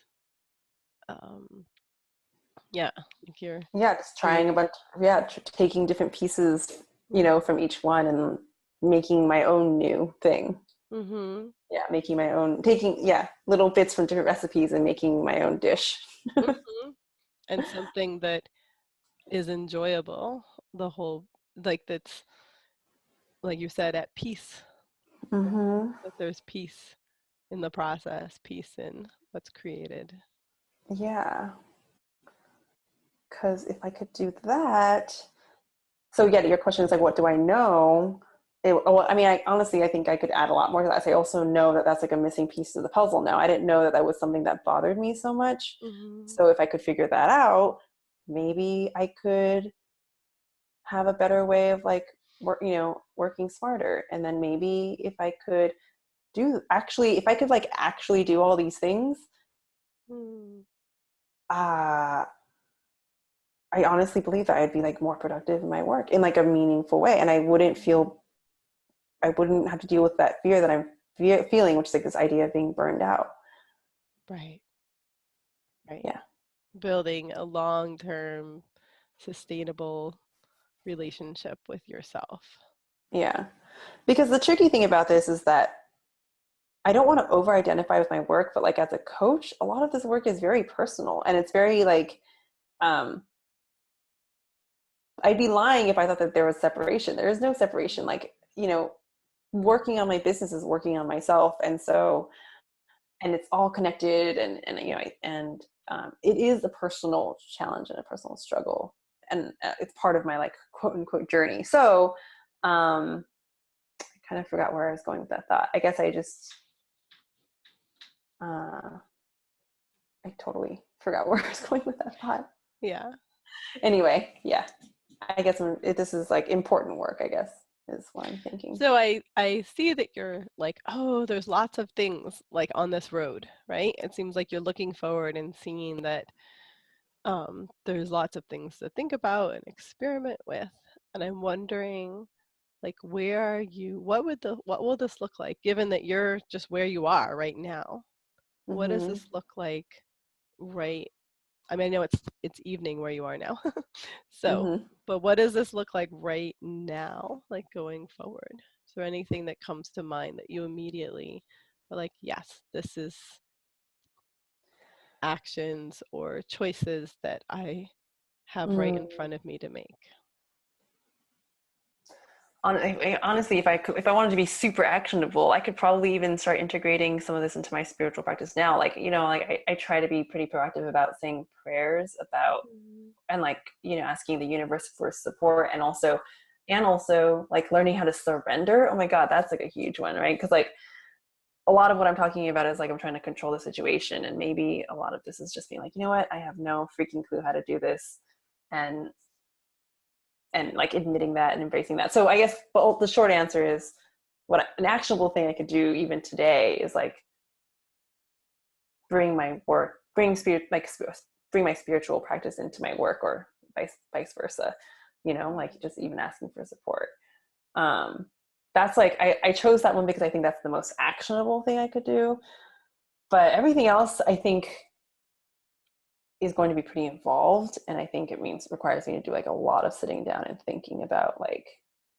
yeah, like you're Yeah, just trying a creating. bunch. Yeah, taking different pieces, Mm-hmm. from each one, and making my own new thing. Mm-hmm. Yeah, making my own, taking little bits from different recipes and making my own dish. Mm-hmm. And something that is enjoyable, the whole, like that's, like you said, at peace, Mm-hmm. that there's peace in the process, peace in what's created. Yeah, because if I could do that, so yeah, your question is like, what do I know? Well, I mean, I think I could add a lot more to that. So I also know that that's like a missing piece of the puzzle now. I didn't know that that was something that bothered me so much. Mm-hmm. So if I could figure that out, maybe I could have a better way of like working smarter. And then maybe if I could if I could like actually do all these things, Mm. uh I honestly believe that I'd be like more productive in my work in like a meaningful way, and I wouldn't have to deal with that fear that I'm feeling, which is like this idea of being burned out. Right, right. Yeah. Building a long-term, sustainable relationship with yourself. Yeah. Because the tricky thing about this is that I don't want to over identify with my work, but like as a coach, a lot of this work is very personal, and it's very like, um, I'd be lying if I thought that there was separation. There is no separation. Like, working on my business is working on myself. And so, and it's all connected, it is a personal challenge and a personal struggle. And it's part of my like quote unquote journey. So, I kind of forgot where I was going with that thought. I guess uh, I totally forgot where I was going with that thought. Yeah. Anyway, yeah, I guess this is like important work, I guess, is what I'm thinking. So I see that you're like, oh, there's lots of things like on this road, right? It seems like you're looking forward and seeing that there's lots of things to think about and experiment with. And I'm wondering, like, where are you? What will this look like, given that you're just where you are right now? What does Mm-hmm. this look like right? I mean, I know it's evening where you are now. So, Mm-hmm. but what does this look like right now, like going forward? Is there anything that comes to mind that you immediately are like, yes, this is actions or choices that I have right in front of me to make? Honestly, if I wanted to be super actionable, I could probably even start integrating some of this into my spiritual practice now. Like, I try to be pretty proactive about saying prayers about, Mm. and like, asking the universe for support, and also like learning how to surrender. Oh my God, that's like a huge one, right? Because like a lot of what I'm talking about is like I'm trying to control the situation, and maybe a lot of this is just being like, you know what, I have no freaking clue how to do this, and like admitting that and embracing that. So I guess, but the short answer is, what an actionable thing I could do even today is like bring my work, bring my spiritual practice into my work, or vice versa, like just even asking for support. That's like, I chose that one because I think that's the most actionable thing I could do. But everything else, I think, is going to be pretty involved. And I think requires me to do like a lot of sitting down and thinking about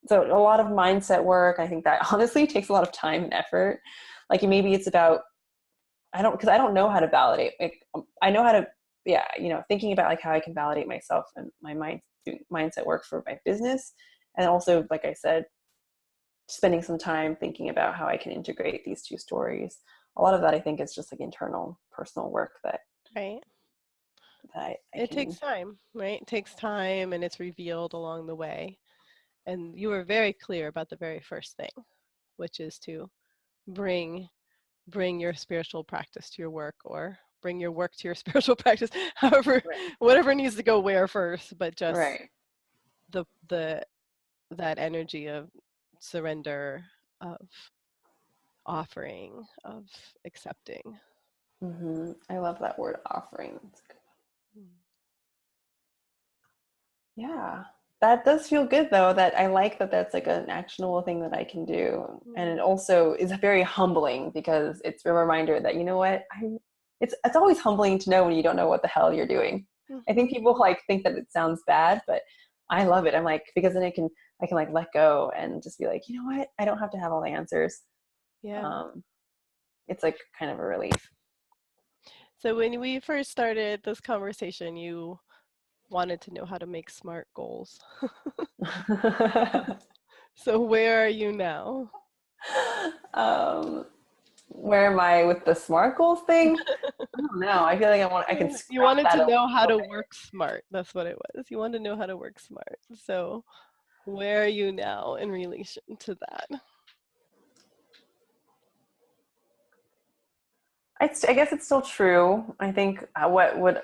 so a lot of mindset work. I think that honestly takes a lot of time and effort. Like maybe it's about, because I don't know how to validate. I know how to, thinking about like how I can validate myself and my mindset work for my business. And also, like I said, spending some time thinking about how I can integrate these two stories. A lot of that I think is just like internal personal work that Right. it takes time, right? It takes time, and it's revealed along the way. And you were very clear about the very first thing, which is to bring your spiritual practice to your work, or bring your work to your spiritual practice, however, right. whatever needs to go where first, but just Right. that energy of surrender, of offering, of accepting. Mm-hmm. I love that word, offering. Yeah, that does feel good though. That I like that that's like an actionable thing that I can do. And it also is very humbling, because it's a reminder that, you know what, it's always humbling to know when you don't know what the hell you're doing. I think people like think that it sounds bad, but I love it. I'm like, because then I can like let go and just be like, you know what, I don't have to have all the answers. Yeah. It's like kind of a relief. So when we first started this conversation, you wanted to know how to make SMART goals. So where are you now? Where am I with the SMART goals thing? I don't know. I feel like I can You scrap wanted that to a know how to little bit. work smart. That's what it was. You wanted to know how to work smart. So where are you now in relation to that? I guess it's still true. I think what would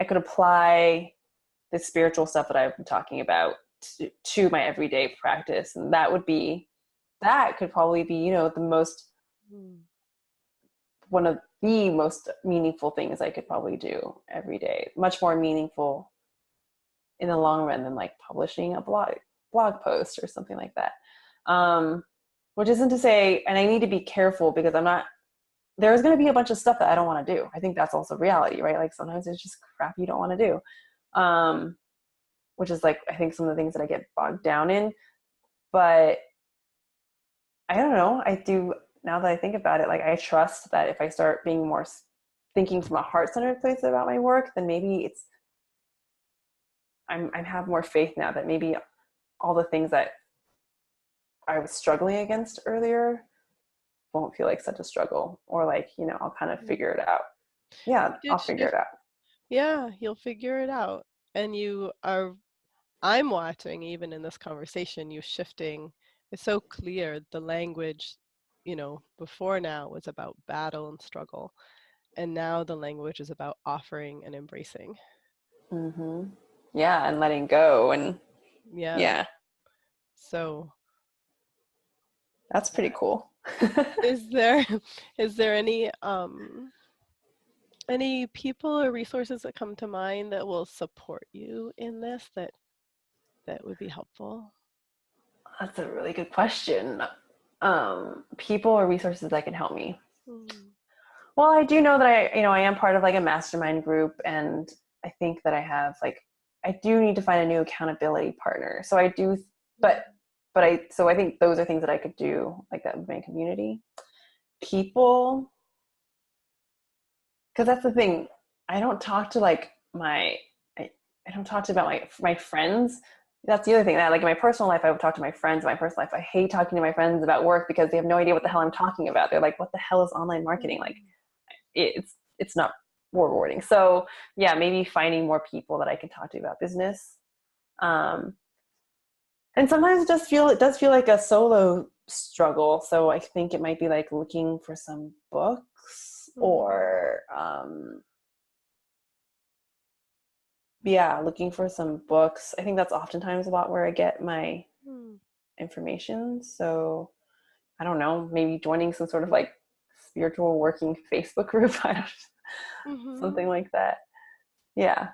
I could apply the spiritual stuff that I've been talking about to my everyday practice, and that could probably be one of the most meaningful things I could probably do every day. Much more meaningful in the long run than like publishing a blog post or something like that. Which isn't to say, and I need to be careful, because there's going to be a bunch of stuff that I don't want to do. I think that's also reality, right? Like sometimes it's just crap you don't want to do. Which is like, I think some of the things that I get bogged down in, but I don't know. Now that I think about it, like I trust that if I start being more thinking from a heart-centered place about my work, then maybe I have more faith now that maybe all the things that I was struggling against earlier won't feel like such a struggle, or like, I'll kind of figure it out. Yeah, I'll figure it out. Yeah, you'll figure it out. And I'm watching, even in this conversation, you shifting. It's so clear the language, before now was about battle and struggle. And now the language is about offering and embracing. Mm-hmm. Yeah, and letting go. And Yeah. yeah, So that's pretty cool. is there any people or resources that come to mind that will support you in this, that would be helpful? That's a really good question. People or resources that can help me. Well, I do know that I am part of like a mastermind group, and I think that I do need to find a new accountability partner. So I do, so I think those are things that I could do like that with my community. People, because that's the thing. I don't talk to like I don't talk to about my friends. That's the other thing, that like in my personal life, I would talk to my friends. In my personal life, I hate talking to my friends about work because they have no idea what the hell I'm talking about. They're like, what the hell is online marketing? Like it's not rewarding. So yeah, maybe finding more people that I can talk to about business. And sometimes it does feel like a solo struggle. So I think it might be like looking for some books, or looking for some books. I think that's oftentimes a lot where I get my information. So I don't know, maybe joining some sort of like spiritual working Facebook group. I don't, something like that. Yeah.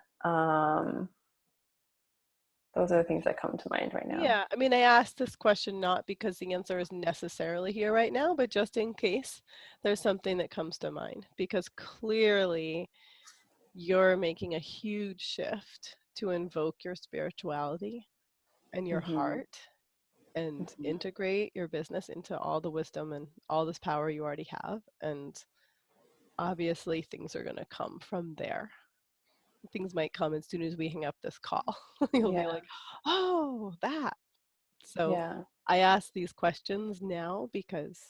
Those are the things that come to mind right now. Yeah, I mean, I asked this question not because the answer is necessarily here right now, but just in case there's something that comes to mind, because clearly you're making a huge shift to invoke your spirituality and your heart and integrate your business into all the wisdom and all this power you already have. And obviously things are going to come from there. Things might come as soon as we hang up this call. You'll be like, oh, that. So I ask these questions now because,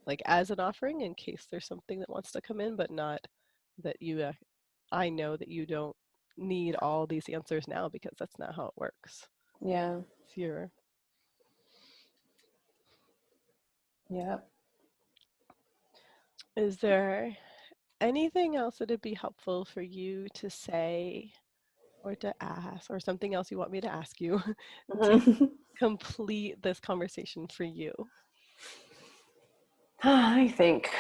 like, as an offering in case there's something that wants to come in, but not that you, I know that you don't need all these answers now because that's not how it works. Yeah. If you're... Yeah. Is there anything else that would be helpful for you to say or to ask, or something else you want me to ask you to complete this conversation for you? I think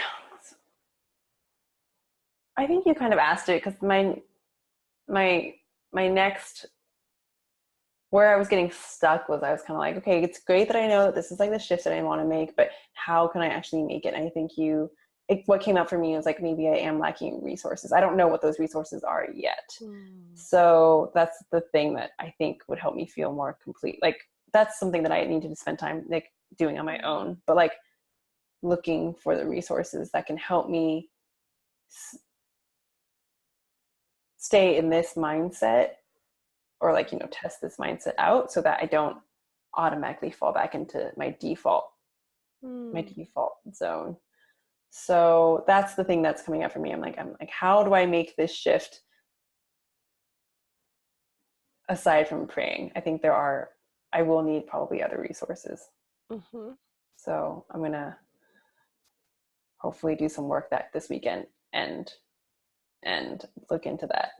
you kind of asked it, because my next, where I was getting stuck was, I was kind of like, okay, it's great that I know that this is like the shift that I want to make, but how can I actually make it? And I think what came up for me was like, maybe I am lacking resources. I don't know what those resources are yet. So that's the thing that I think would help me feel more complete. Like, that's something that I needed to spend time like doing on my own, but like looking for the resources that can help me stay in this mindset, or like, test this mindset out, so that I don't automatically fall back into my default zone. So that's the thing that's coming up for me. I'm like, how do I make this shift aside from praying? I think I will need probably other resources. So I'm gonna hopefully do some work this weekend and look into that.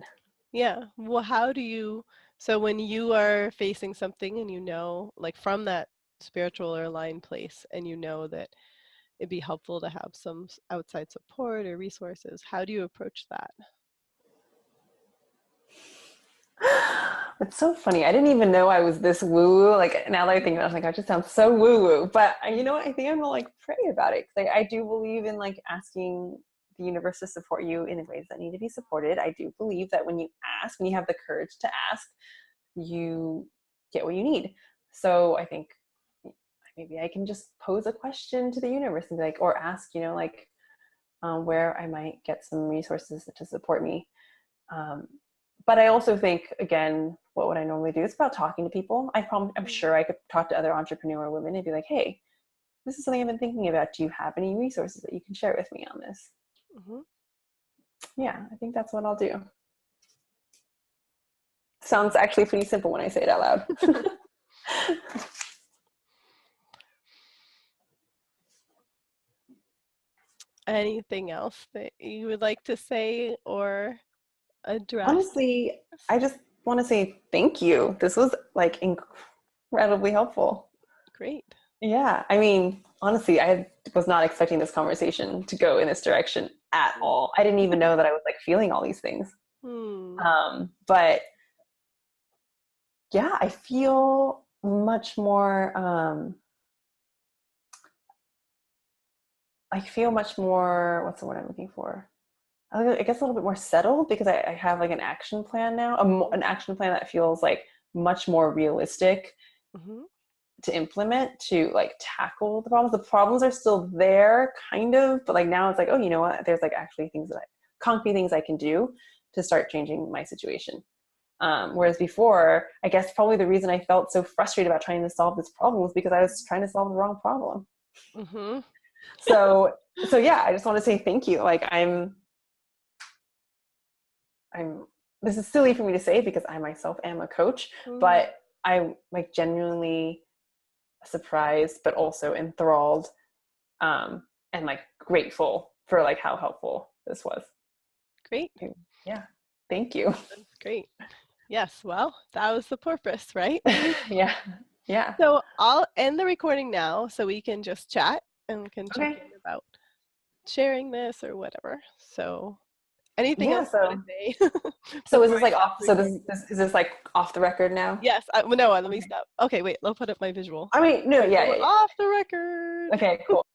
Yeah. Well, so when you are facing something and like from that spiritual or aligned place, and that it'd be helpful to have some outside support or resources, how do you approach that? It's so funny. I didn't even know I was this woo-woo. Like, now that I think about it, I was like, I just sound so woo-woo. But I think I'm gonna like pray about it, because I do believe in like asking the universe to support you in ways that need to be supported. I do believe that when you have the courage to ask, you get what you need. So I think maybe I can just pose a question to the universe and be like, or ask, where I might get some resources to support me. But I also think, again, what would I normally do? It's about talking to people. I'm sure I could talk to other entrepreneur women and be like, hey, this is something I've been thinking about. Do you have any resources that you can share with me on this? Yeah, I think that's what I'll do. Sounds actually pretty simple when I say it out loud. Anything else that you would like to say or address? Honestly, I just want to say thank you. This was like incredibly helpful. Great. Yeah. I mean, honestly, I was not expecting this conversation to go in this direction at all. I didn't even know that I was like feeling all these things. But yeah, I feel much more, what's the word I'm looking for? I guess a little bit more settled, because I have like an action plan now, an action plan that feels like much more realistic to implement, to like tackle the problems. The problems are still there, kind of, but like now it's like, oh, you know what? There's like actually concrete things I can do to start changing my situation. Whereas before, I guess probably the reason I felt so frustrated about trying to solve this problem was because I was trying to solve the wrong problem. So yeah, I just want to say thank you. Like, this is silly for me to say because I myself am a coach, but I'm like genuinely surprised, but also enthralled, and like grateful for like how helpful this was. Great. Yeah. Thank you. That's great. Yes. Well, that was the purpose, right? Yeah. Yeah. So I'll end the recording now so we can just chat and we can check in about sharing this or whatever. So anything Yeah. else you So want to say? so is Before this I like stop off? So recording? is this like off the record now? Yes. Well, no, let me Okay. stop. Okay, wait. I'll put up my visual. I mean, no. Yeah. Okay, we're Yeah. off the record. Yeah. Okay. Cool.